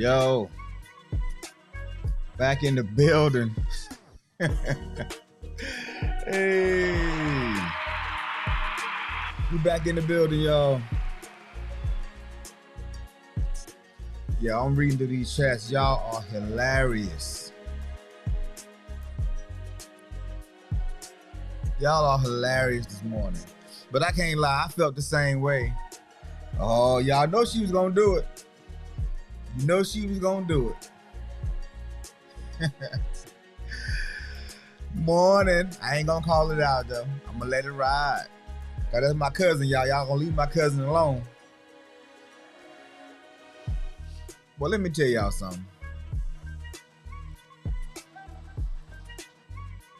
Yo, back in the building. Hey, we back in the building, y'all. Yeah, I'm reading through these chats. Y'all are hilarious. Y'all are hilarious this morning. But I can't lie, I felt the same way. Oh, y'all know she was gonna do it. You know she was gonna do it. Morning. I ain't gonna call it out though. I'm gonna let it ride. Cause that's my cousin, y'all. Y'all gonna leave my cousin alone. Well, let me tell y'all something.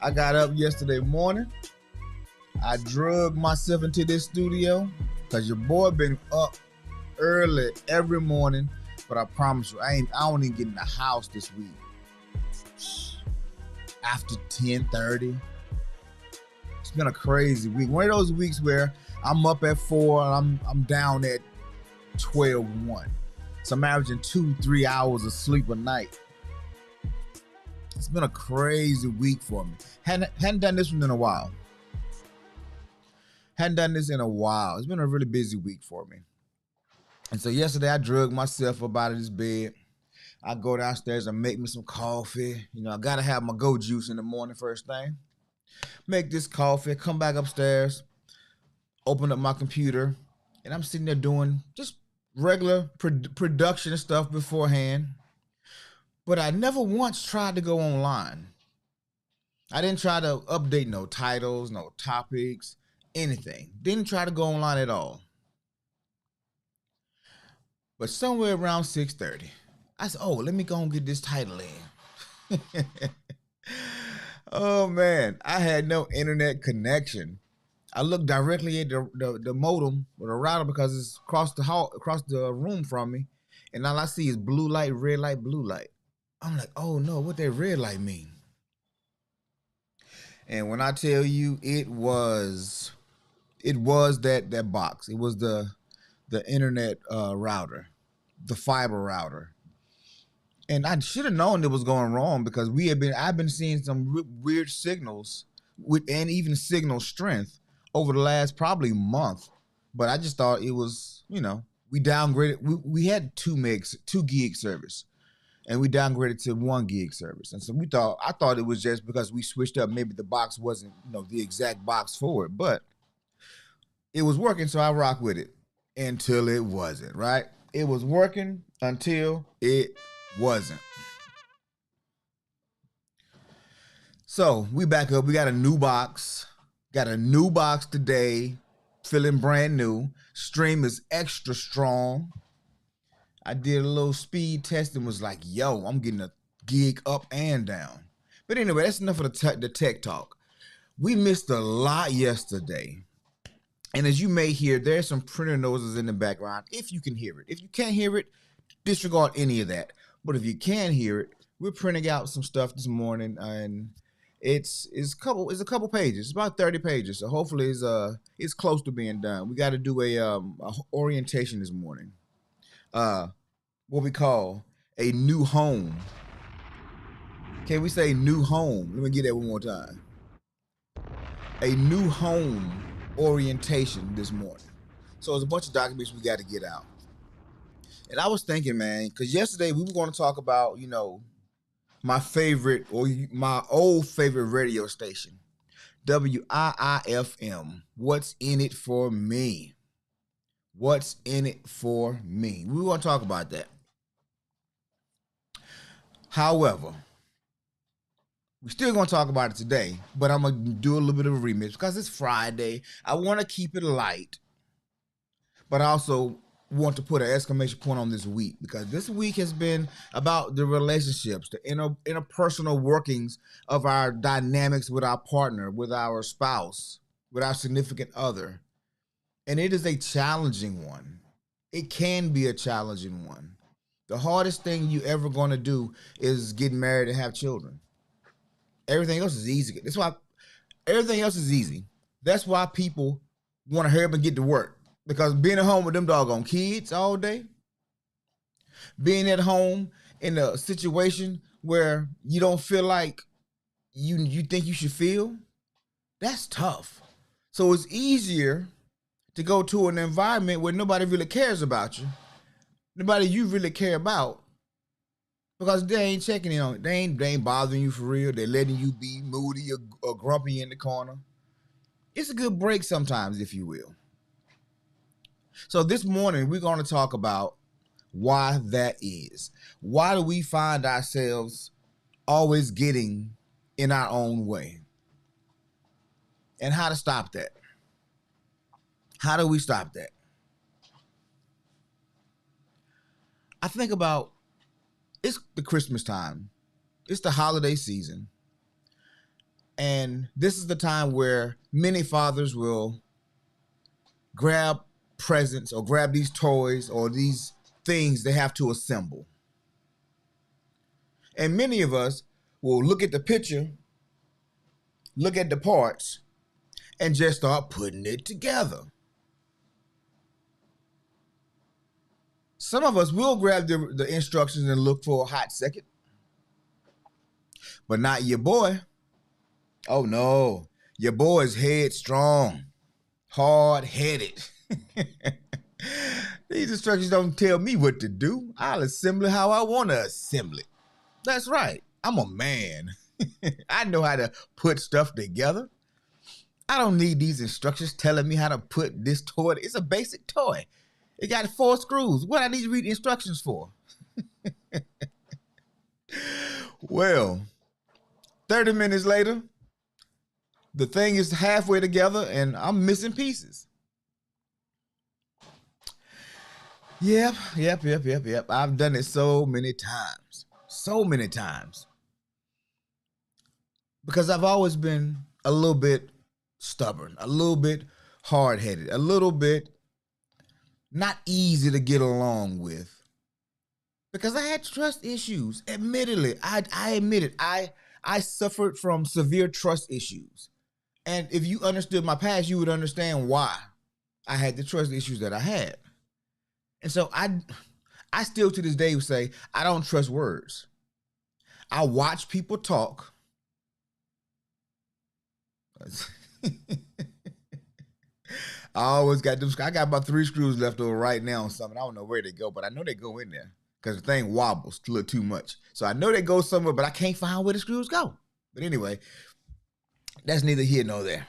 I got up yesterday morning. I drugged myself into this studio because your boy been up early every morning. But I promise you, I don't even get in the house this week. After 10:30. It's been a crazy week. One of those weeks where I'm up at 4 and I'm down at 12:1. So I'm averaging 2-3 hours of sleep a night. It's been a crazy week for me. Hadn't done this one in a while. Hadn't done this in a while. It's been a really busy week for me. And so yesterday I drugged myself up out of this bed. I go downstairs and make me some coffee. You know, I gotta have my go juice in the morning first thing. Make this coffee, come back upstairs, open up my computer, and I'm sitting there doing just regular production stuff beforehand. But I never once tried to go online. I didn't try to update no titles, no topics, anything. Didn't try to go online at all. But somewhere around 6:30, I said, oh, let me go and get this title in. Oh, man, I had no internet connection. I looked directly at the modem or the router because it's across the room from me. And all I see is blue light, red light, blue light. I'm like, oh, no, what that red light mean? And when I tell you it was that box. It was the internet router, the fiber router. And I should have known it was going wrong because I've been seeing some weird signals and even signal strength over the last probably month. But I just thought it was, we downgraded. We had 2 gig service, and we downgraded to 1 gig service. And so I thought it was just because we switched up. Maybe the box wasn't, the exact box for it, but it was working. So I rock with it until it wasn't, right? It was working until it wasn't. So we back up. We got a new box. Got a new box today. Feeling brand new. Stream is extra strong. I did a little speed test and was like, yo, I'm getting a gig up and down. But anyway, that's enough of the tech talk. We missed a lot yesterday. And as you may hear, there's some printer noises in the background if you can hear it. If you can't hear it, disregard any of that. But if you can hear it, we're printing out some stuff this morning, and it's a couple pages. It's about 30 pages. So hopefully it's close to being done. We got to do a orientation this morning. What we call a new home. Can we say new home? Let me get that one more time. A new home orientation this morning. So there's a bunch of documents we got to get out. And I was thinking, man, because yesterday we were going to talk about, my favorite or my old favorite radio station, WIIFM. What's in it for me? What's in it for me? We want to talk about that. However, we're still going to talk about it today, but I'm going to do a little bit of a remix because it's Friday. I want to keep it light, but I also want to put an exclamation point on this week because this week has been about the relationships, the interpersonal workings of our dynamics with our partner, with our spouse, with our significant other. And it is a challenging one. It can be a challenging one. The hardest thing you ever going to do is get married and have children. Everything else is easy. That's why everything else is easy. That's why people want to hurry up and get to work. Because being at home with them doggone kids all day, Being at home in a situation where you don't feel like you think you should feel, that's tough. So it's easier to go to an environment where nobody really cares about you, nobody you really care about, because they ain't checking in on it. They ain't bothering you for real. They're letting you be moody or grumpy in the corner. It's a good break sometimes, if you will. So this morning we're going to talk about why that is. Why do we find ourselves always getting in our own way? And how to stop that. How do we stop that? I think about, it's the Christmas time. It's the holiday season. And this is the time where many fathers will grab presents or grab these toys or these things they have to assemble. And many of us will look at the picture, look at the parts, and just start putting it together. Some of us will grab the instructions and look for a hot second, but not your boy. Oh no, your boy is headstrong, hard-headed. These instructions don't tell me what to do. I'll assemble it how I want to assemble it. That's right. I'm a man. I know how to put stuff together. I don't need these instructions telling me how to put this toy. It's a basic toy. It got 4 screws. What I need to read the instructions for? Well, 30 minutes later, the thing is halfway together and I'm missing pieces. Yep. I've done it so many times. So many times. Because I've always been a little bit stubborn, a little bit hard-headed, a little bit not easy to get along with. Because I had trust issues. Admittedly, I admit it. I suffered from severe trust issues. And if you understood my past, you would understand why I had the trust issues that I had. And so I still to this day would say, I don't trust words. I watch people talk. I always got them. I got about 3 screws left over right now on something. I don't know where they go, but I know they go in there because the thing wobbles a little too much. So I know they go somewhere, but I can't find where the screws go. But anyway, that's neither here nor there.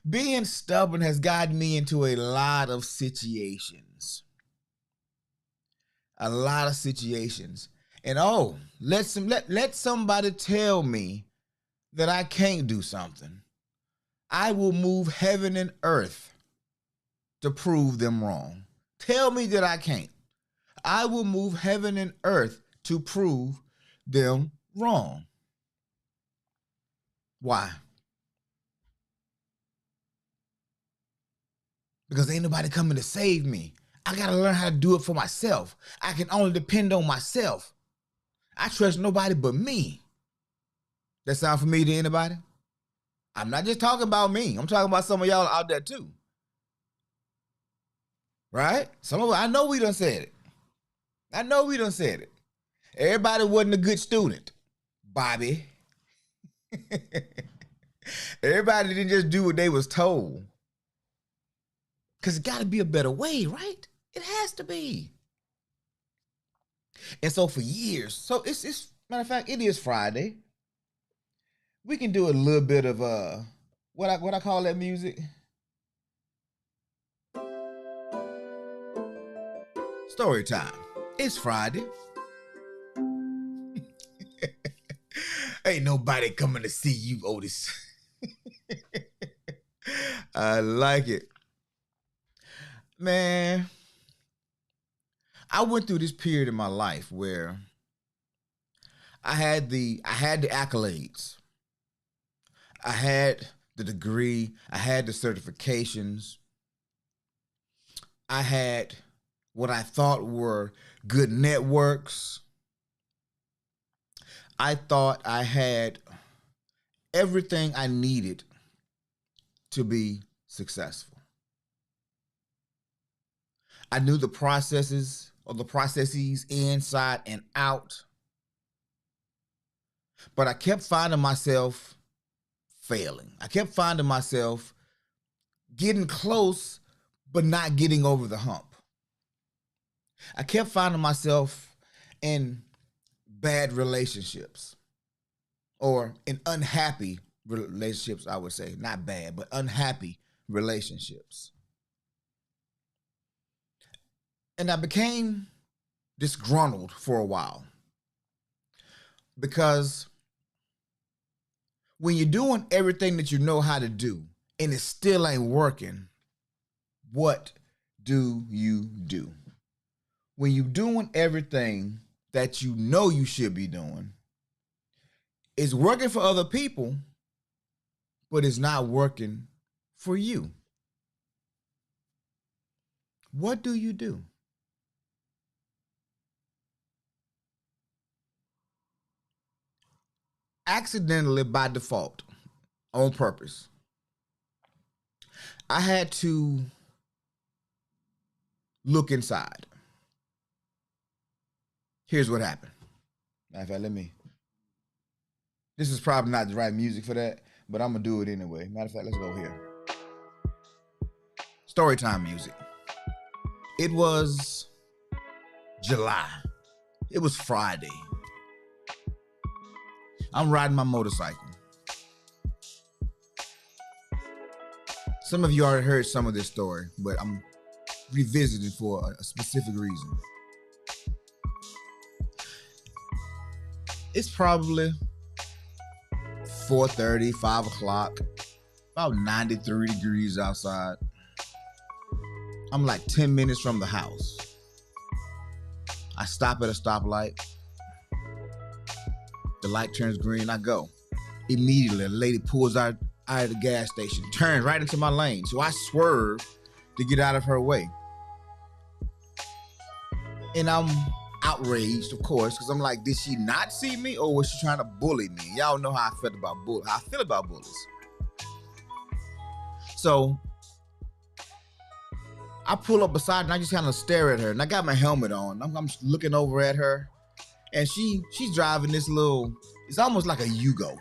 Being stubborn has gotten me into a lot of situations. A lot of situations. And let somebody tell me that I can't do something. I will move heaven and earth to prove them wrong. Tell me that I can't. I will move heaven and earth to prove them wrong. Why? Because ain't nobody coming to save me. I got to learn how to do it for myself. I can only depend on myself. I trust nobody but me. That sound familiar to anybody? I'm not just talking about me. I'm talking about some of y'all out there too. Right? Some of us, I know we done said it. Everybody wasn't a good student, Bobby. Everybody didn't just do what they was told. Because it got to be a better way, right? It has to be. And so for years, so it's matter of fact, it is Friday. We can do a little bit of what I call that music. Story time. It's Friday. Ain't nobody coming to see you, Otis. I like it. Man, I went through this period in my life where I had the accolades. I had the degree, I had the certifications. I had what I thought were good networks. I thought I had everything I needed to be successful. I knew the processes inside and out, but I kept finding myself failing. I kept finding myself getting close, but not getting over the hump. I kept finding myself in bad relationships or in unhappy relationships, I would say. Not bad, but unhappy relationships. And I became disgruntled for a while because when you're doing everything that you know how to do and it still ain't working, what do you do? When you're doing everything that you know you should be doing, it's working for other people, but it's not working for you. What do you do? Accidentally, by default, on purpose, I had to look inside. Here's what happened. Matter of fact, this is probably not the right music for that, but I'm gonna do it anyway. Matter of fact, let's go here. Storytime music. It was July. It was Friday. I'm riding my motorcycle. Some of you already heard some of this story, but I'm revisiting for a specific reason. It's probably 4:30, 5 o'clock, about 93 degrees outside. I'm like 10 minutes from the house. I stop at a stoplight. The light turns green, I go. Immediately, a lady pulls out of the gas station, turns right into my lane. So I swerve to get out of her way. And I'm outraged, of course, because I'm like, did she not see me or was she trying to bully me? Y'all know how I feel about bullies. So I pull up beside her and I just kind of stare at her. And I got my helmet on. I'm looking over at her. And she's driving this little, it's almost like a Yugo.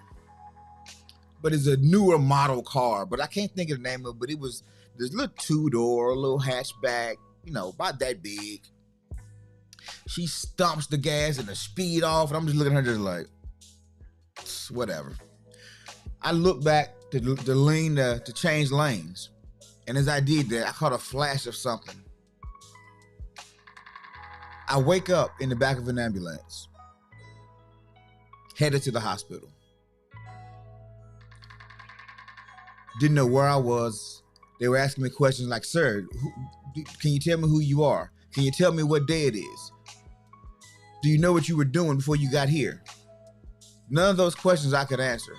But it's a newer model car. But I can't think of the name of it. But it was this little two-door, little hatchback, about that big. She stomps the gas and the speed off. And I'm just looking at her just like, whatever. I look back to change lanes. And as I did that, I caught a flash of something. I wake up in the back of an ambulance, headed to the hospital. Didn't know where I was. They were asking me questions like, sir, can you tell me who you are? Can you tell me what day it is? Do you know what you were doing before you got here? None of those questions I could answer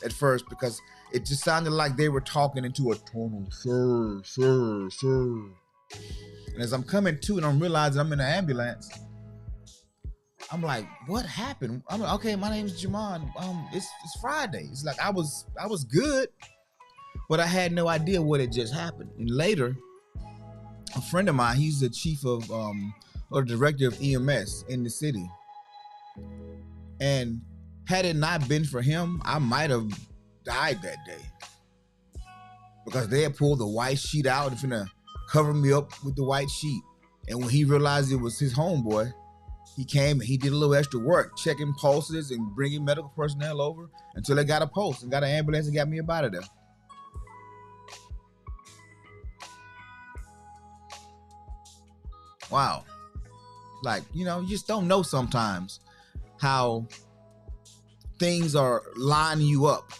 at first because it just sounded like they were talking into a tunnel. Sir. And as I'm coming to and I'm realizing I'm in an ambulance, I'm like, what happened? I'm like, okay, my name's Jamon. It's Friday. It's like I was good, but I had no idea what had just happened. And later, a friend of mine, he's the chief of or director of EMS in the city. And had it not been for him, I might have died that day. Because they had pulled the white sheet out and finna cover me up with the white sheet. And when he realized it was his homeboy, he came and he did a little extra work, checking pulses and bringing medical personnel over until they got a pulse and got an ambulance and got me up out of there. Wow. Like, you just don't know sometimes how things are lining you up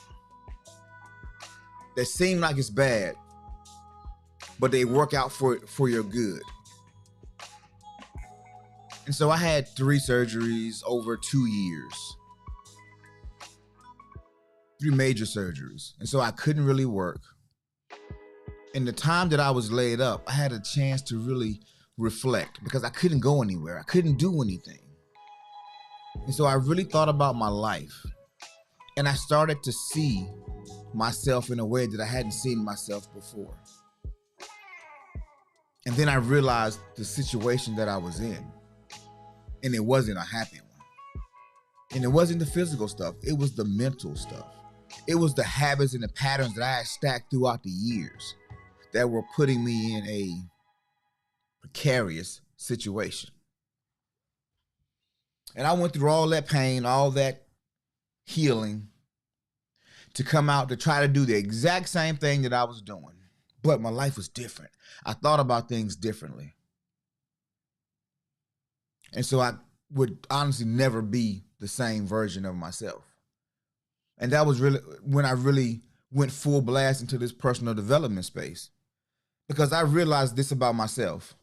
that seem like it's bad, but they work out for your good. And so I had 3 surgeries over 2 years. 3 major surgeries. And so I couldn't really work. In the time that I was laid up, I had a chance to really reflect because I couldn't go anywhere. I couldn't do anything. And so I really thought about my life. And I started to see myself in a way that I hadn't seen myself before. And then I realized the situation that I was in, and it wasn't a happy one. And it wasn't the physical stuff, it was the mental stuff. It was the habits and the patterns that I had stacked throughout the years that were putting me in a precarious situation. And I went through all that pain, all that healing to come out to try to do the exact same thing that I was doing. But my life was different. I thought about things differently. And so I would honestly never be the same version of myself. And that was really when I really went full blast into this personal development space, because I realized this about myself.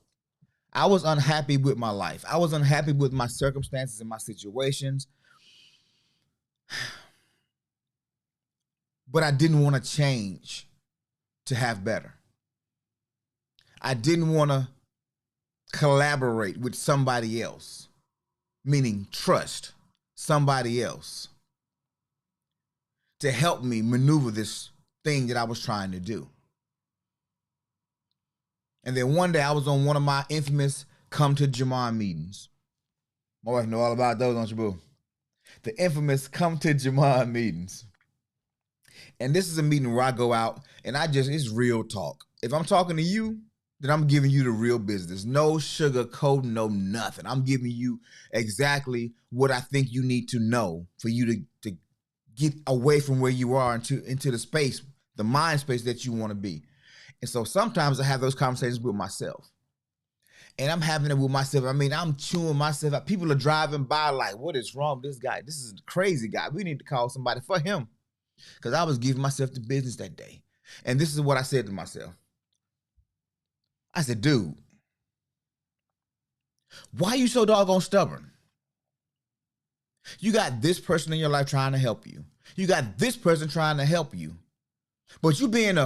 I was unhappy with my life. I was unhappy with my circumstances and my situations. But I didn't want to change to have better. I didn't want to collaborate with somebody else, meaning trust somebody else to help me maneuver this thing that I was trying to do. And then one day I was on one of my infamous come to Jamon meetings. My wife know all about those, don't you, boo? The infamous come to Jamon meetings. And this is a meeting where I go out and it's real talk. If I'm talking to you, then I'm giving you the real business. No sugar coating, no nothing. I'm giving you exactly what I think you need to know for you to get away from where you are into the space, the mind space that you want to be. And so sometimes I have those conversations with myself. And I'm having it with myself. I mean, I'm chewing myself out. People are driving by like, what is wrong with this guy? This is a crazy guy. We need to call somebody for him. Because I was giving myself the business that day. And this is what I said to myself. I said, dude, why are you so doggone stubborn? You got this person in your life trying to help you. You got this person trying to help you. But you being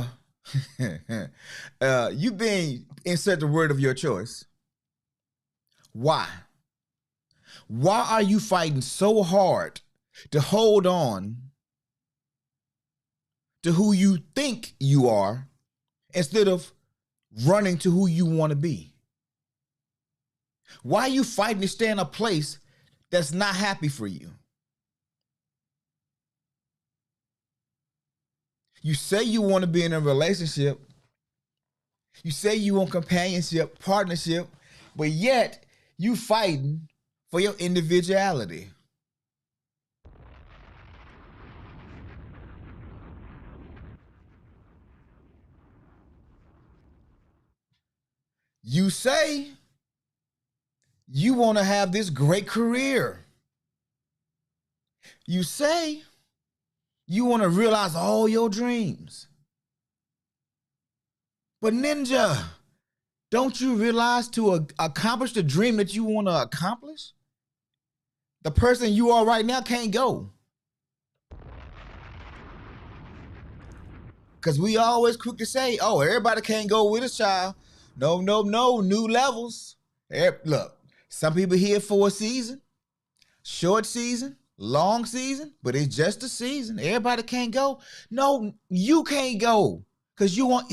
insert the word of your choice. Why? Why are you fighting so hard to hold on to who you think you are instead of running to who you want to be? Why are you fighting to stay in a place that's not happy for you? You say you want to be in a relationship. You say you want companionship, partnership, but yet you fighting for your individuality. You say you want to have this great career. You say you want to realize all your dreams. But Ninja, don't you realize to accomplish the dream that you want to accomplish, the person you are right now can't go? Because we always quick to say, oh, everybody can't go with us, child. No, new levels. Look, some people here for a season, short season, long season, but it's just a season. Everybody can't go. No, you can't go because you want...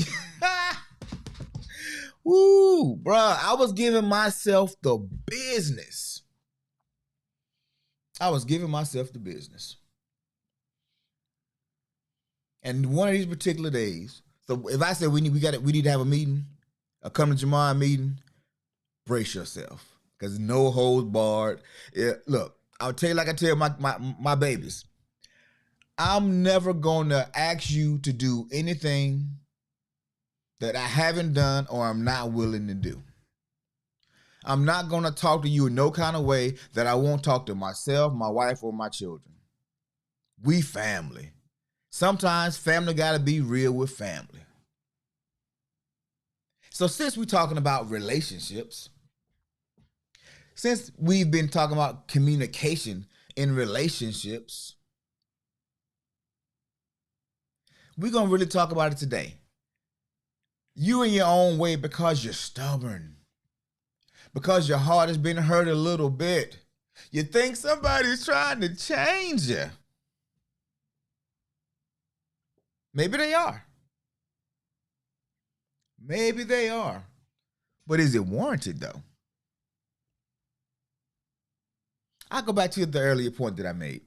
Woo, bruh, I was giving myself the business. And one of these particular days, so if I said we need to have a meeting, a come to Jamon meeting, brace yourself. Because no holds barred. Yeah, look, I'll tell you like I tell my babies. I'm never gonna ask you to do anything that I haven't done or I'm not willing to do. I'm not gonna talk to you in no kind of way that I won't talk to myself, my wife, or my children. We family. Sometimes family gotta be real with family. So since we're talking about relationships, since we've been talking about communication in relationships, we're gonna really talk about it today. You in your own way because you're stubborn. Because your heart has been hurt a little bit. You think somebody's trying to change you. Maybe they are. Maybe they are. But is it warranted though? I go back to the earlier point that I made.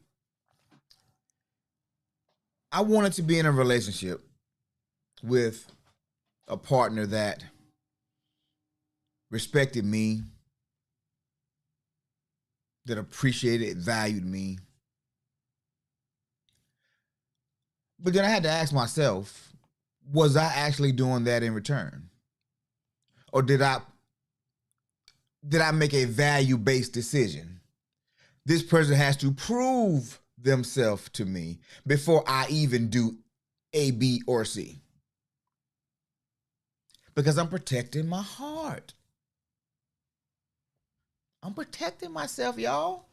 I wanted to be in a relationship with a partner that respected me, that appreciated, valued me. But then I had to ask myself, was I actually doing that in return? Or did I make a value-based decision? This person has to prove themselves to me before I even do A, B, or C. Because I'm protecting my heart. I'm protecting myself, y'all.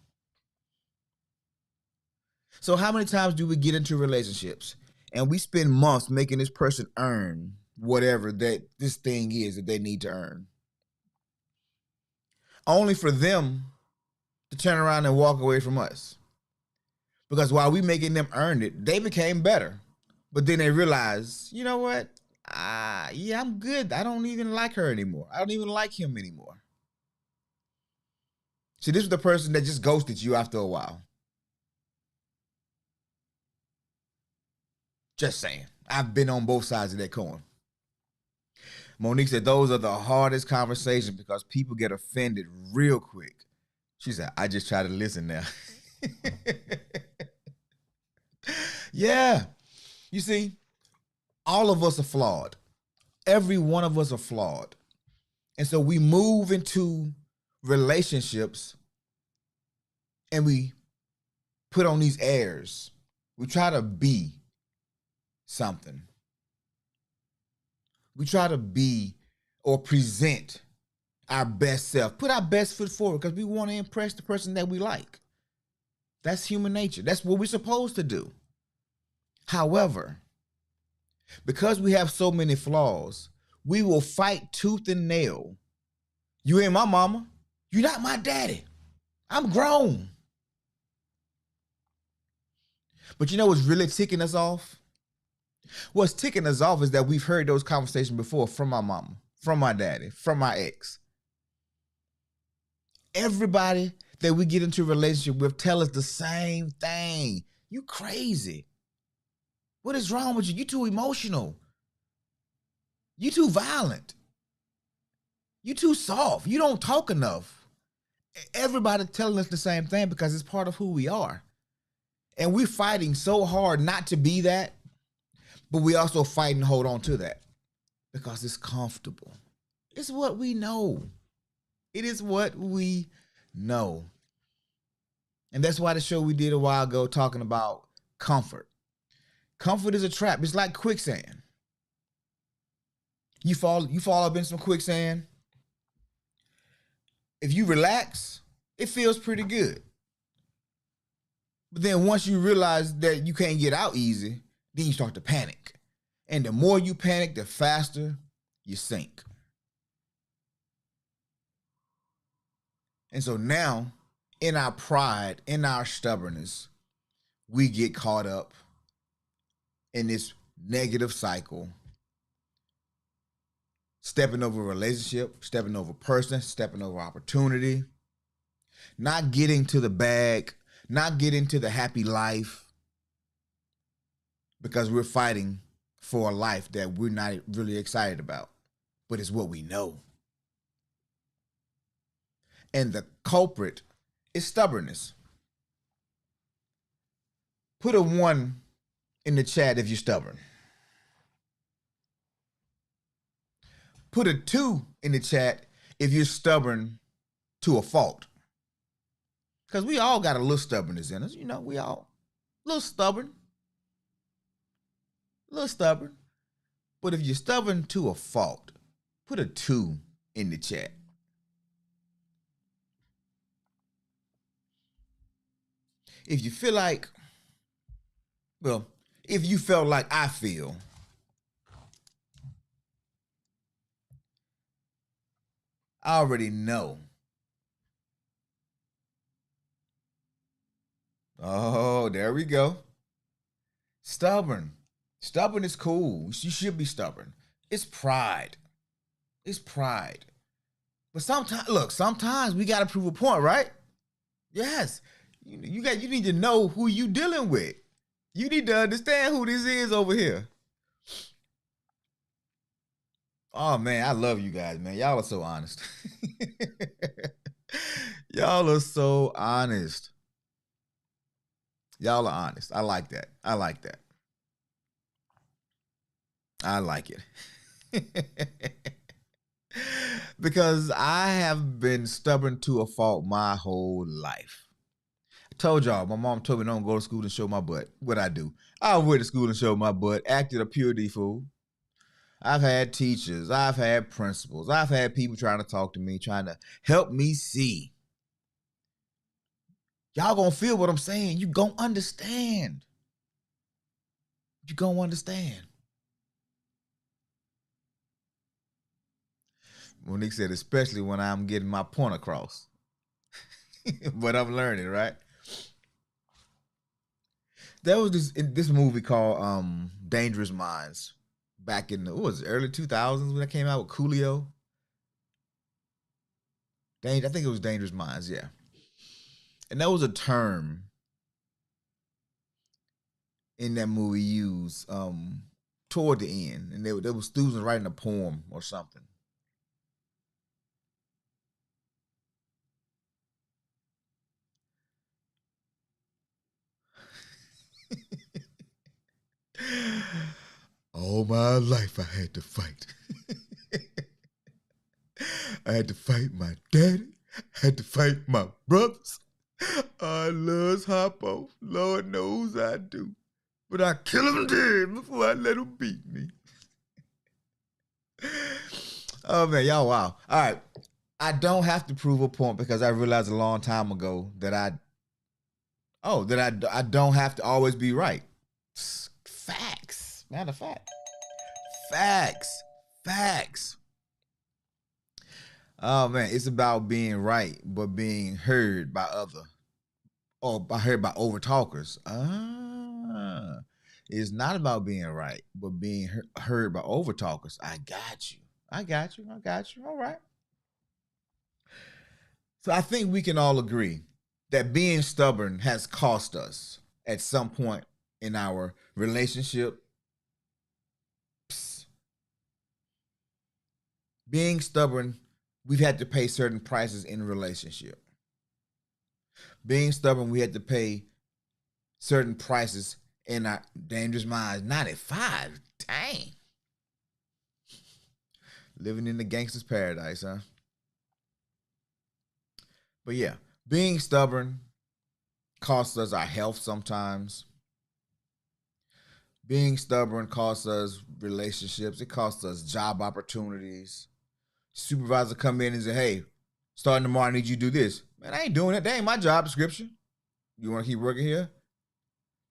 So how many times do we get into relationships and we spend months making this person earn whatever that this thing is that they need to earn, only for them to turn around and walk away from us? Because while we making them earn it, they became better. But then they realize, you know what? Yeah, I'm good. I don't even like her anymore. I don't even like him anymore. See, this is the person that just ghosted you after a while. Just saying. I've been on both sides of that coin. Monique said those are the hardest conversations because people get offended real quick. She said, I just try to listen now. Yeah. You see, all of us are flawed. Every one of us are flawed. And so we move into relationships and we put on these airs. We try to be something. We try to be or present our best self, put our best foot forward because we want to impress the person that we like. That's human nature. That's what we're supposed to do. However, because we have so many flaws, we will fight tooth and nail. You ain't my mama. You're not my daddy. I'm grown. But you know what's really ticking us off? What's ticking us off is that we've heard those conversations before from my mama, from my daddy, from my ex. Everybody that we get into a relationship with tell us the same thing. You crazy. What is wrong with you? You too emotional. You too violent. You too soft. You don't talk enough. Everybody telling us the same thing because it's part of who we are. And we're fighting so hard not to be that, but we also fight and hold on to that because it's comfortable. It's what we know. It is what we know. And that's why the show we did a while ago talking about comfort. Comfort is a trap. It's like quicksand. You fall up in some quicksand. If you relax, it feels pretty good. But then once you realize that you can't get out easy, then you start to panic. And the more you panic, the faster you sink. And so now, in our pride, in our stubbornness, we get caught up in this negative cycle, stepping over a relationship, stepping over a person, stepping over opportunity, not getting to the bag, not getting to the happy life because we're fighting for a life that we're not really excited about, but it's what we know. And the culprit is stubbornness. Put a 1 in the chat if you're stubborn. Put a 2 in the chat if you're stubborn to a fault. Because we all got a little stubbornness in us. You know, we all a little stubborn. A little stubborn. But if you're stubborn to a fault, put a 2 in the chat. If you feel like, well, if you felt like I feel, I already know. Oh, there we go. Stubborn. Stubborn is cool. You should be stubborn. It's pride. It's pride. But sometimes, look, sometimes we gotta prove a point, right? Yes. You need to know who you dealing with. You need to understand who this is over here. Oh man, I love you guys, man. Y'all are so honest. Y'all are so honest. Y'all are honest. I like that. I like that. I like it. Because I have been stubborn to a fault my whole life. I told y'all, my mom told me don't go to school and show my butt. What I do? I went to school and showed my butt, acted a pure D fool. I've had teachers, I've had principals, I've had people trying to talk to me, trying to help me see. Y'all gonna feel what I'm saying. You gonna understand. You gonna understand. Monique said, especially when I'm getting my point across. But I'm learning, right? There was this movie called Dangerous Minds back in the, what was it, early 2000s when it came out with Coolio. I think it was Dangerous Minds, yeah. And that was a term in that movie used toward the end, and there was students writing a poem or something. All my life I had to fight. I had to fight my daddy. I had to fight my brothers. I love Hoppo. Lord knows I do. But I kill him dead before I let him beat me. Oh man, y'all wow. All right. I don't have to prove a point because I realized a long time ago that I don't have to always be right. Facts. Matter of fact. Facts. Facts. Oh man, it's about being right, but being heard by other, or heard by over talkers. It's not about being right, but being heard by over talkers. I got you. I got you. I got you. All right. So I think we can all agree that being stubborn has cost us at some point in our relationship. Psst. Being stubborn, we've had to pay certain prices in a relationship. Being stubborn, we had to pay certain prices in our Dangerous Minds. 95. Dang. Living in the gangster's paradise, huh? But yeah, being stubborn costs us our health sometimes. Being stubborn costs us relationships. It costs us job opportunities. Supervisor come in and say, hey, starting tomorrow, I need you to do this. Man, I ain't doing it. That ain't my job description. You want to keep working here?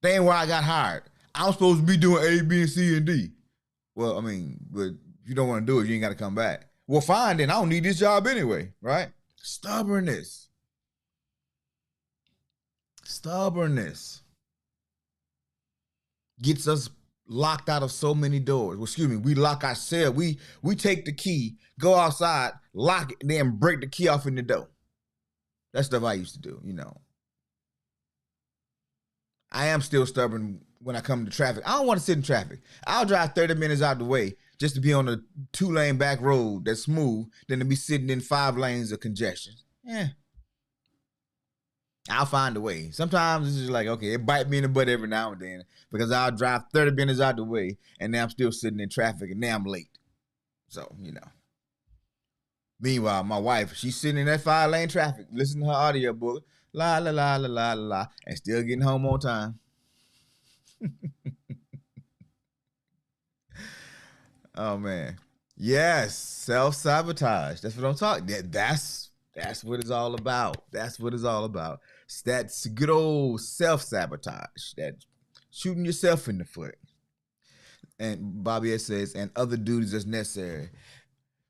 That ain't where I got hired. I'm supposed to be doing A, B, and C, and D. Well, I mean, but if you don't want to do it, you ain't got to come back. Well, fine, then I don't need this job anyway, right? Stubbornness. Stubbornness gets us locked out of so many doors. Well, excuse me, we lock ourselves. We take the key, go outside, lock it, and then break the key off in the door. That's stuff I used to do, you know. I am still stubborn when I come to traffic. I don't want to sit in traffic. I'll drive 30 minutes out the way just to be on a 2-lane back road that's smooth than to be sitting in 5 lanes of congestion. Yeah. I'll find a way. Sometimes it's just like, okay, it bite me in the butt every now and then because I'll drive 30 minutes out the way and now I'm still sitting in traffic and now I'm late. So, you know. Meanwhile, my wife, she's sitting in that 5-lane traffic, listening to her audiobook, la la la la la la, and still getting home on time. Oh man. Yes, self-sabotage. That's what I'm talking. That's what it's all about. That's what it's all about. That's good old self-sabotage. That shooting yourself in the foot. And Bobby S says, and other duties as necessary.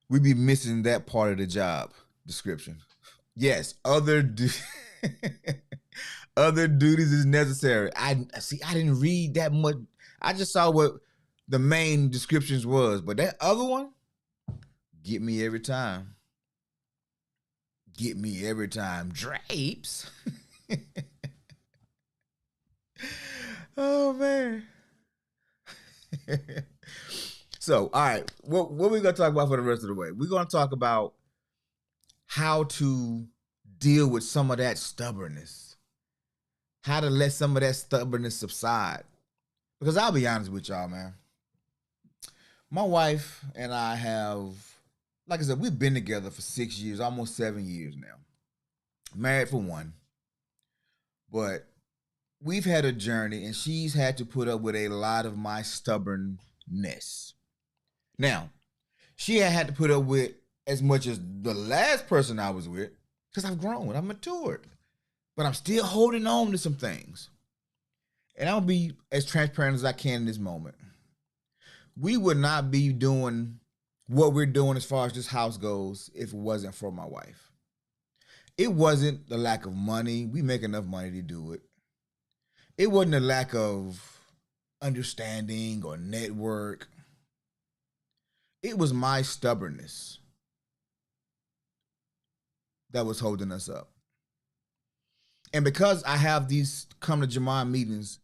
We be missing that part of the job description. Yes, other duties is necessary. I see. I didn't read that much. I just saw what the main descriptions was, but that other one get me every time. Get me every time. Drapes. Oh man. So, all right, what we gonna talk about for the rest of the way? We're gonna talk about how to deal with some of that stubbornness, how to let some of that stubbornness subside. Because I'll be honest with y'all, man. My wife and I have, like I said, we've been together for 6 years, almost 7 years now. Married for one, but we've had a journey, and she's had to put up with a lot of my stubbornness. Now, she had to put up with as much as the last person I was with, because I've grown, I've matured, but I'm still holding on to some things. And I'll be as transparent as I can in this moment. We would not be doing what we're doing as far as this house goes if it wasn't for my wife. It wasn't the lack of money. We make enough money to do it. It wasn't a lack of understanding or network. It was my stubbornness that was holding us up. And because I have these come to Jamon meetings,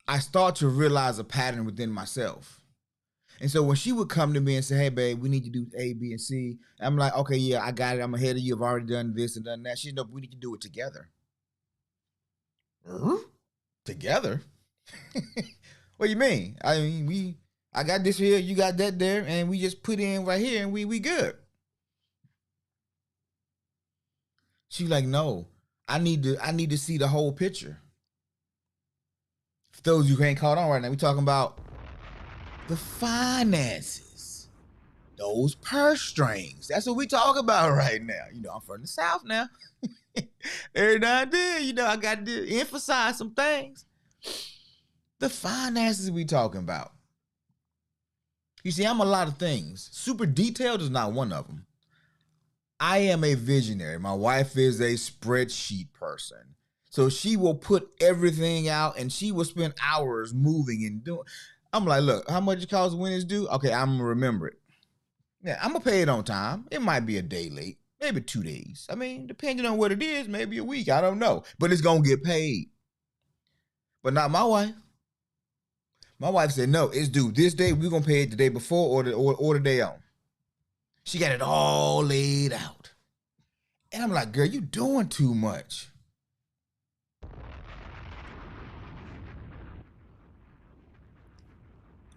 I start to realize a pattern within myself. And so when she would come to me and say, hey, babe, we need to do A, B, and C, I'm like, okay, yeah, I got it. I'm ahead of you. I've already done this and done that. She's no, we need to do it together. Together? What do you mean? I mean, I got this here, you got that there, and we just put in right here and we good. She's like, no, I need to see the whole picture. For those who ain't caught on right now, we talking about the finances, those purse strings. That's what we talk about right now. You know, I'm from the South now. Every now and then, you know, I got to emphasize some things. The finances we talking about. You see, I'm a lot of things. Super detailed is not one of them. I am a visionary. My wife is a spreadsheet person. So she will put everything out and she will spend hours moving and doing. I'm like, look, how much it costs when it's due? Okay, I'm going to remember it. Yeah, I'm going to pay it on time. It might be a day late, maybe 2 days. I mean, depending on what it is, maybe a week. I don't know. But it's going to get paid. But not my wife. My wife said, no, it's due this day. We're going to pay it the day before or the day on. She got it all laid out. And I'm like, girl, you doing too much.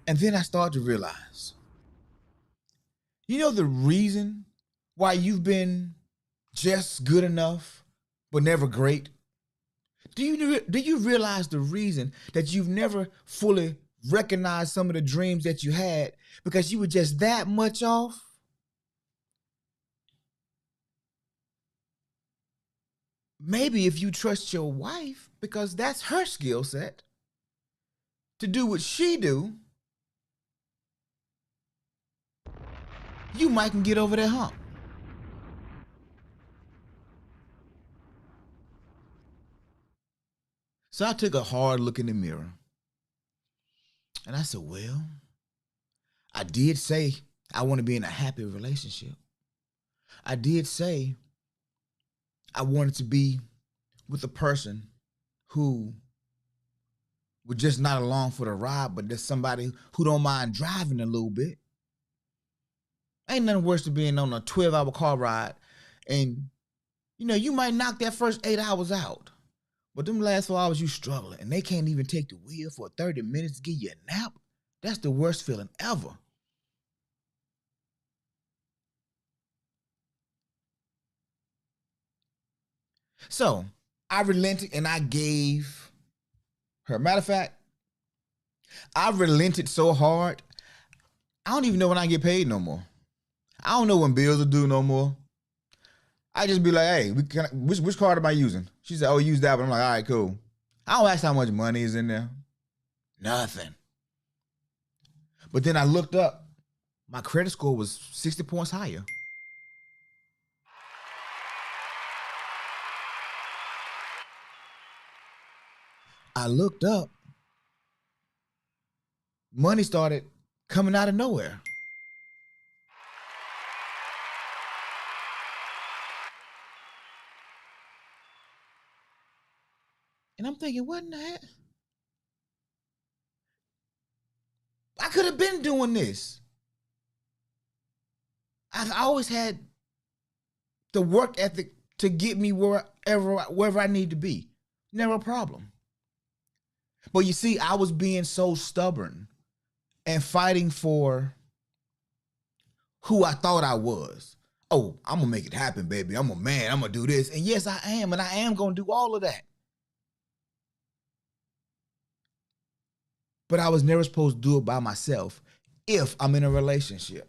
And then I started to realize, you know the reason why you've been just good enough, but never great? Do you realize the reason that you've never fully recognized some of the dreams that you had because you were just that much off? Maybe if you trust your wife, because that's her skill set, to do what she do, you might can get over that hump. So I took a hard look in the mirror and I said, well, I did say I want to be in a happy relationship. I did say I wanted to be with a person who was just not along for the ride, but there's somebody who don't mind driving a little bit. Ain't nothing worse than being on a 12-hour car ride and, you know, you might knock that first 8 hours out. But them last 4 hours you struggling and they can't even take the wheel for 30 minutes to give you a nap. That's the worst feeling ever. So I relented and I gave her. Matter of fact, I relented so hard, I don't even know when I get paid no more. I don't know when bills are due no more. I just be like, hey, which card am I using? She said, oh, use that one. I'm like, all right, cool. I don't ask how much money is in there. Nothing. But then I looked up. My credit score was 60 points higher. I looked up. Money started coming out of nowhere. And I'm thinking, what in the heck? I could have been doing this. I've always had the work ethic to get me wherever I need to be. Never a problem. But you see, I was being so stubborn and fighting for who I thought I was. Oh, I'm going to make it happen, baby. I'm a man. I'm going to do this. And yes, I am. And I am going to do all of that. But I was never supposed to do it by myself if I'm in a relationship.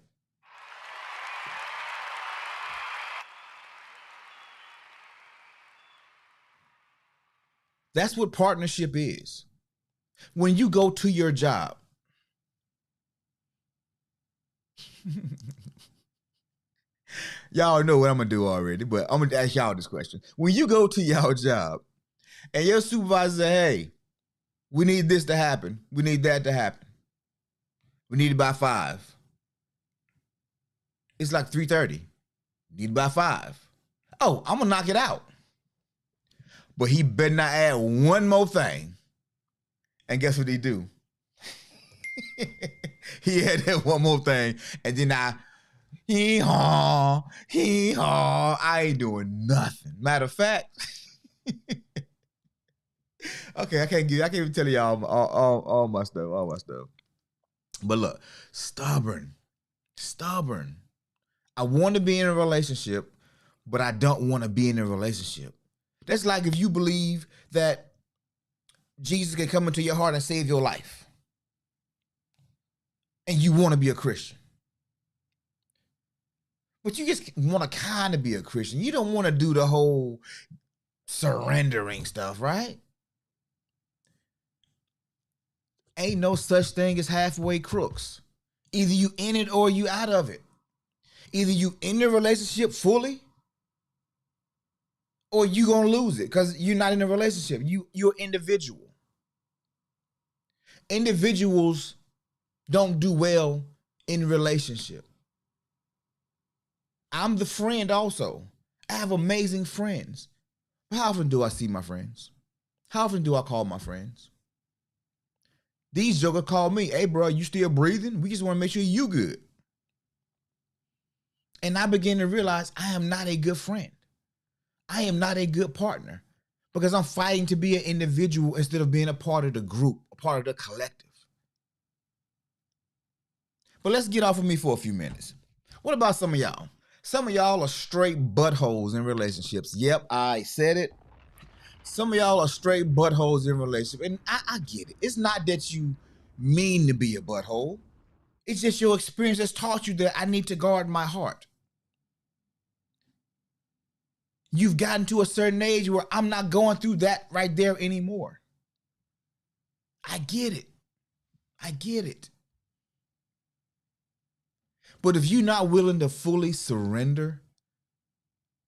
That's what partnership is. When you go to your job, y'all know what I'm going to do already, but I'm going to ask y'all this question. When you go to your job and your supervisor say, hey, we need this to happen. We need that to happen. We need it by 5. It's like 3:30. Need it by 5. Oh, I'm going to knock it out. But he better not add one more thing. And guess what he do? He had that one more thing. And then I ain't doing nothing. Matter of fact, okay, I can't even tell y'all all my stuff. But look, stubborn. I want to be in a relationship, but I don't want to be in a relationship. That's like if you believe that Jesus can come into your heart and save your life, and you want to be a Christian. But you just want to kind of be a Christian. You don't want to do the whole surrendering stuff, right? Ain't no such thing as halfway crooks. Either you in it or you out of it. Either you in the relationship fully or you gonna lose it because you're not in a relationship. You're individual. Individuals don't do well in relationship. I'm the friend also. I have amazing friends. How often do I see my friends? How often do I call my friends? These jokers call me, hey bro, you still breathing? We just want to make sure you good. And I begin to realize I am not a good friend. I am not a good partner because I'm fighting to be an individual instead of being a part of the group, a part of the collective. But let's get off of me for a few minutes. What about some of y'all? Some of y'all are straight buttholes in relationships. Yep, I said it. Some of y'all are straight buttholes in relationships. And I get it. It's not that you mean to be a butthole. It's just your experience has taught you that I need to guard my heart. You've gotten to a certain age where I'm not going through that right there anymore. I get it. But if you're not willing to fully surrender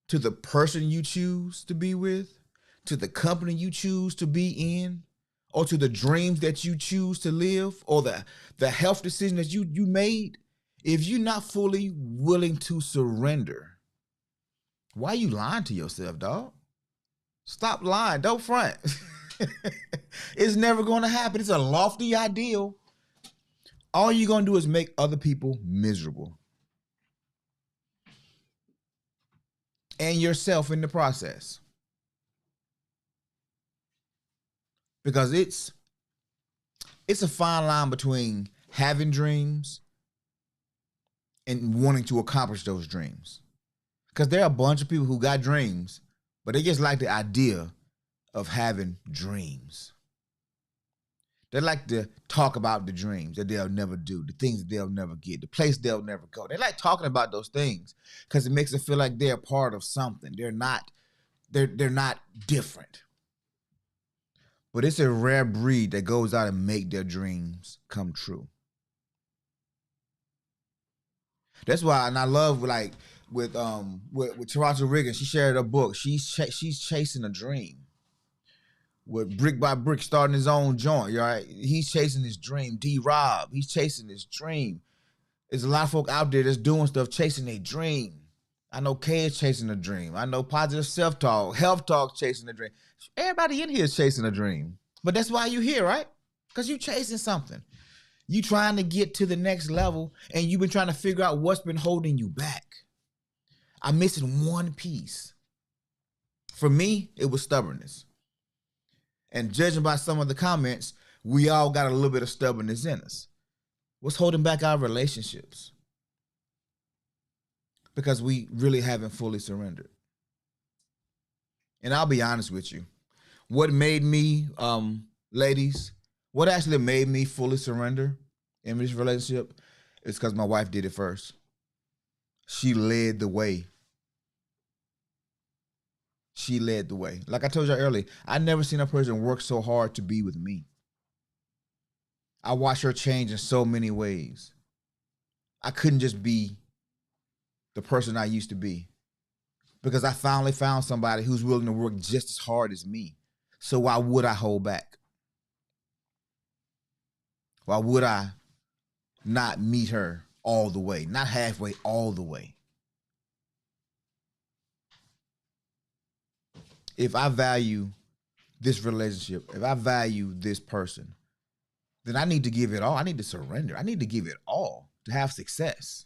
to the person you choose to be with, to the company you choose to be in, or to the dreams that you choose to live, or the health decision that you made, if you're not fully willing to surrender, why are you lying to yourself, dog? Stop lying. Don't front. It's never going to happen. It's a lofty ideal. All you're going to do is make other people miserable. And yourself in the process. Because it's a fine line between having dreams and wanting to accomplish those dreams. Because there are a bunch of people who got dreams, but they just like the idea of having dreams. They like to talk about the dreams that they'll never do, the things that they'll never get, the place they'll never go. They like talking about those things because it makes them feel like they're part of something. They're not different. But it's a rare breed that goes out and make their dreams come true. That's why, and I love like with Toronto Riggins, she shared a book. She's chasing a dream. With brick by brick, starting his own joint, right? He's chasing his dream. D-Rob, he's chasing his dream. There's a lot of folk out there that's doing stuff, chasing their dream. I know Kay is chasing a dream. I know positive self-talk, health talk chasing a dream. Everybody in here is chasing a dream. But that's why you here, right? Because you chasing something. You trying to get to the next level, and you've been trying to figure out what's been holding you back. I'm missing one piece. For me, it was stubbornness. And judging by some of the comments, we all got a little bit of stubbornness in us. What's holding back our relationships? Because we really haven't fully surrendered. And I'll be honest with you. What made me, ladies, what actually made me fully surrender in this relationship is because my wife did it first. She led the way. She led the way. Like I told you earlier, I never seen a person work so hard to be with me. I watched her change in so many ways. I couldn't just be the person I used to be because I finally found somebody who's willing to work just as hard as me. So why would I hold back? Why would I not meet her all the way, not halfway, all the way? If I value this relationship, if I value this person, then I need to give it all. I need to surrender. I need to give it all to have success.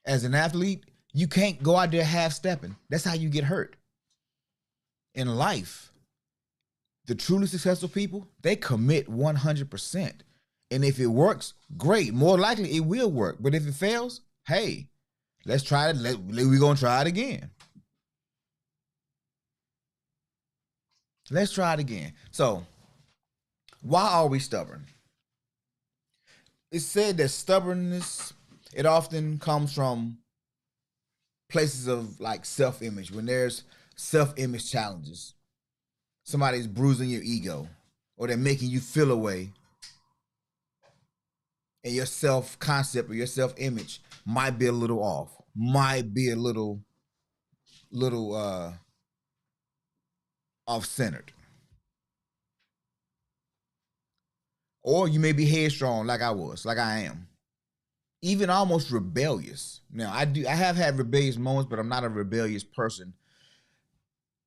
As an athlete, you can't go out there half-stepping. That's how you get hurt. In life, the truly successful people, they commit 100%. And if it works, great. More likely it will work. But if it fails, hey, let's try it. We're going to try it again. Let's try it again. So, why are we stubborn? It's said that stubbornness, it often comes from places of like self-image. When there's self-image challenges, somebody's bruising your ego, or they're making you feel a way, and your self-concept or your self-image might be a little off, might be a little off-centered. Or you may be headstrong like I was, like I am. Even almost rebellious. Now, I have had rebellious moments, but I'm not a rebellious person.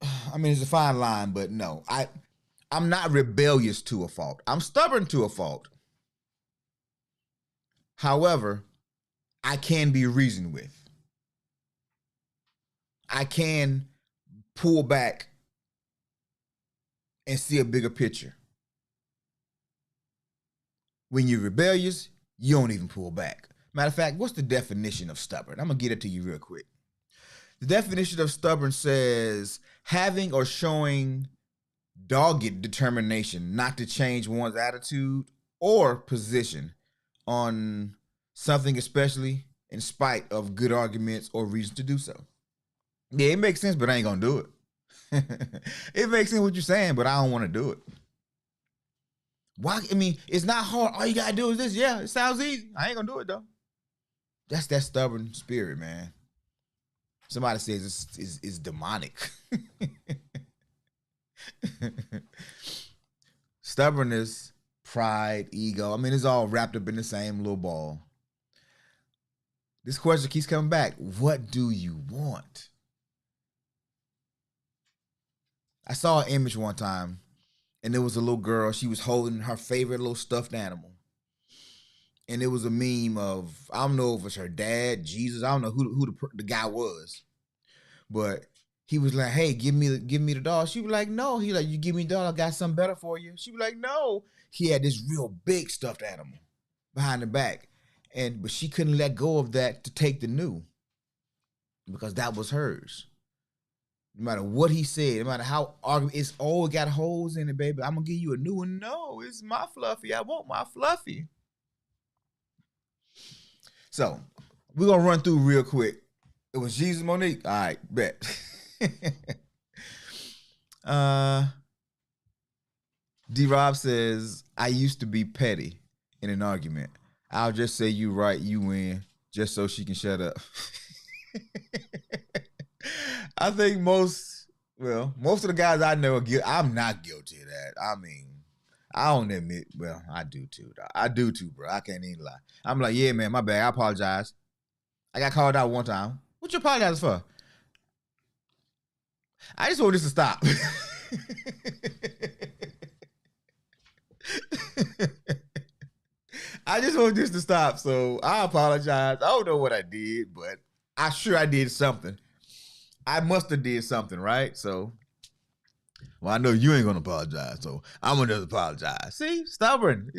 I mean, it's a fine line, but no. I'm not rebellious to a fault. I'm stubborn to a fault. However, I can be reasoned with. I can pull back and see a bigger picture. When you're rebellious, you don't even pull back. Matter of fact, what's the definition of stubborn? I'm going to get it to you real quick. The definition of stubborn says having or showing dogged determination not to change one's attitude or position on something, especially in spite of good arguments or reason to do so. Yeah, it makes sense, but I ain't going to do it. It makes sense what you're saying, but I don't want to do it. Why? I mean, it's not hard. All you gotta do is this. Yeah, it sounds easy. I ain't gonna do it though. That's that stubborn spirit, man. Somebody says it's demonic. Stubbornness, pride, ego. I mean, it's all wrapped up in the same little ball. This question keeps coming back. What do you want? I saw an image one time. And there was a little girl, she was holding her favorite little stuffed animal. And it was a meme of, I don't know if it was her dad, Jesus, I don't know who the guy was. But he was like, hey, give me the doll. She was like, no. He like, you give me the doll, I got something better for you. She was like, no. He had this real big stuffed animal behind the back. But she couldn't let go of that to take the new. Because that was hers. No matter what he said, no matter how argument, it's all got holes in it, baby. I'm gonna give you a new one. No, it's my Fluffy. I want my Fluffy. So we're gonna run through real quick. It was Jesus, Monique. All right, bet. D-Rob says, I used to be petty in an argument. I'll just say you right, you win, just so she can shut up. I think most of the guys I know are guilty. I'm not guilty of that. I mean, I don't admit, well, I do too, dog. I do too, bro. I can't even lie. I'm like, yeah, man, my bad. I apologize. I got called out one time. What you apologize for? I just want this to stop. I just want this to stop. So I apologize. I don't know what I did, but I sure I did something. I must have did something, right? So, well, I know you ain't gonna apologize, so I'm gonna just apologize. See, stubborn.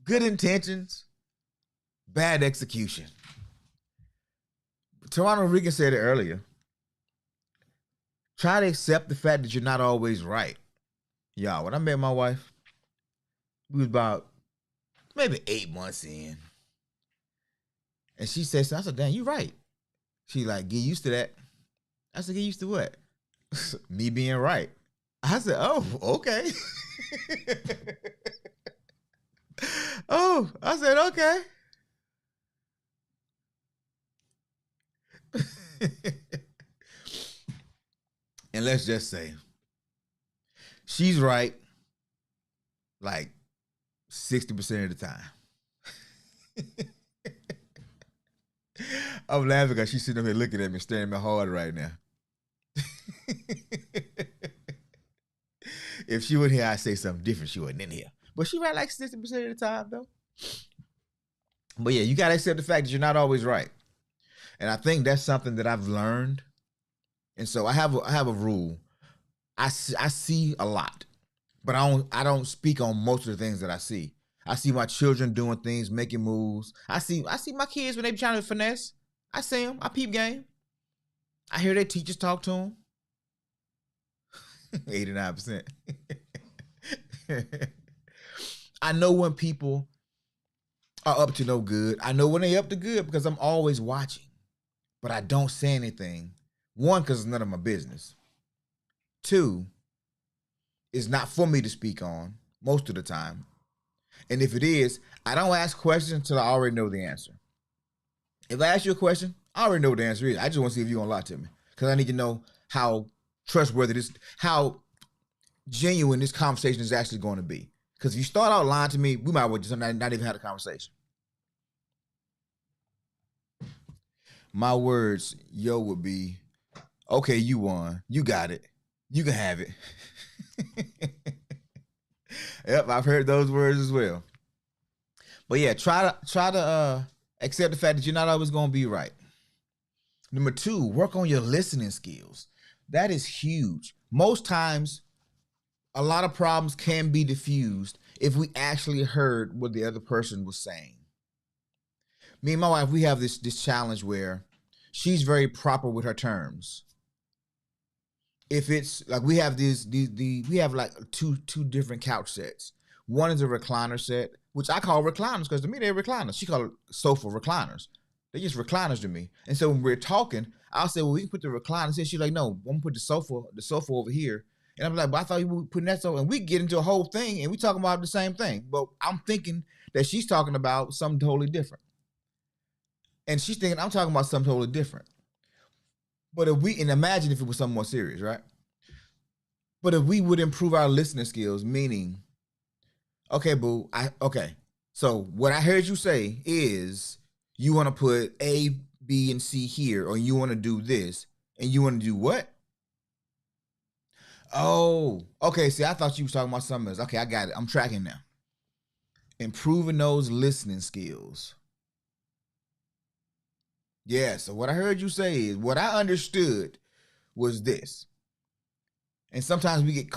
Good intentions, bad execution. Toronto Regan said it earlier. Try to accept the fact that you're not always right. Y'all, when I met my wife, we was about maybe 8 months in. And she said, I said, damn, you right. She like, get used to that. I said, get used to what? Me being right. I said, oh, okay. Oh, I said, okay. And let's just say she's right like 60% of the time. I'm laughing because she's sitting up here looking at me, staring at me hard right now. If she would here, I'd say something different. She wasn't in here. But she right like 60% of the time, though. But yeah, you got to accept the fact that you're not always right. And I think that's something that I've learned. And so I have a rule. I see a lot, but I don't speak on most of the things that I see. I see my children doing things, making moves. I see my kids when they be trying to finesse. I see them. I peep game. I hear their teachers talk to them. 89%. I know when people are up to no good. I know when they up to good because I'm always watching, but I don't say anything. One, because it's none of my business. Two, it's not for me to speak on most of the time. And if it is, I don't ask questions until I already know the answer. If I ask you a question, I already know what the answer is. I just want to see if you're going to lie to me. Because I need to know how trustworthy this, how genuine this conversation is actually going to be. Because if you start out lying to me, we might well just not even have a conversation. My words, yo, would be, okay, you won. You got it. You can have it. Yep, I've heard those words as well. But yeah, try to accept the fact that you're not always going to be right. Number two, work on your listening skills. That is huge. Most times, a lot of problems can be diffused if we actually heard what the other person was saying. Me and my wife, we have this challenge where she's very proper with her terms. If it's like we have we have like two different couch sets. One is a recliner set, which I call recliners because to me they're recliners. She called it sofa recliners. They're just recliners to me. And so when we're talking, I'll say, well, we can put the recliner. She's like, no, I'm gonna put the sofa over here. And I'm like, but I thought you were putting that sofa. And we get into a whole thing and we talking about the same thing. But I'm thinking that she's talking about something totally different. And she's thinking I'm talking about something totally different. But and imagine if it was something more serious, right? But if we would improve our listening skills, meaning, okay, boo, okay. So what I heard you say is you want to put A, B, and C here, or you want to do this, and you want to do what? Oh, okay. See, I thought you was talking about something else. Okay, I got it. I'm tracking now. Improving those listening skills. Yeah, so what I heard you say is what I understood was this. And sometimes we get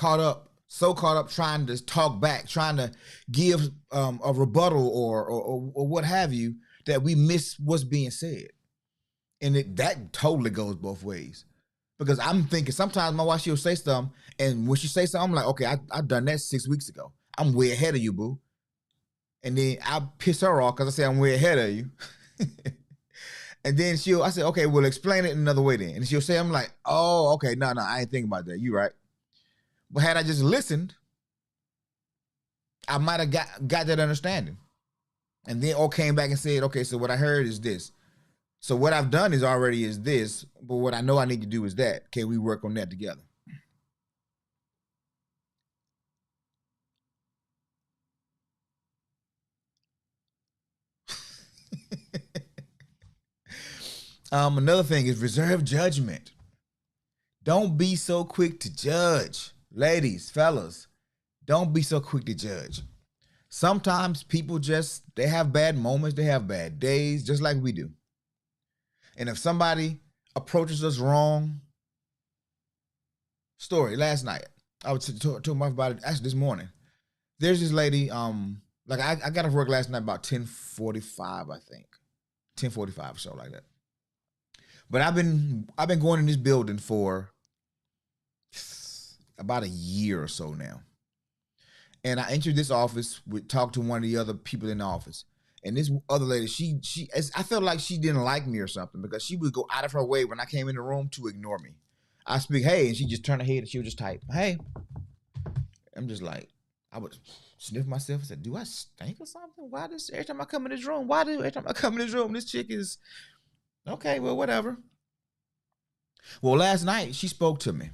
so caught up trying to talk back, trying to give a rebuttal or what have you, that we miss what's being said. And that totally goes both ways. Because I'm thinking sometimes my wife, she'll say something, and when she say something, I'm like, okay, I done that 6 weeks ago. I'm way ahead of you, boo. And then I piss her off because I say I'm way ahead of you. And then I say, okay, well, explain it another way then. And she'll say, I'm like, oh, okay, no, I ain't thinking about that. You right. But had I just listened, I might have got that understanding. And then came back and said, okay, so what I heard is this. So what I've done is this, but what I know I need to do is that. Can we work on that together? Another thing is reserve judgment. Don't be so quick to judge. Ladies, fellas, don't be so quick to judge. Sometimes people they have bad moments, they have bad days, just like we do. And if somebody approaches us wrong, story last night, I was talking about it actually this morning. There's this lady, like I got off work last night about 10:45, I think. 10:45 or so like that. But I've been going in this building for about a year or so now. And I entered this office, talked to one of the other people in the office. And this other lady, I felt like she didn't like me or something because she would go out of her way when I came in the room to ignore me. I speak, hey, and she just turned her head and she would just type, hey. I'm just like, I would sniff myself and say, do I stink or something? Why every time I come in this room, this chick is, okay, well, whatever. Well, last night she spoke to me.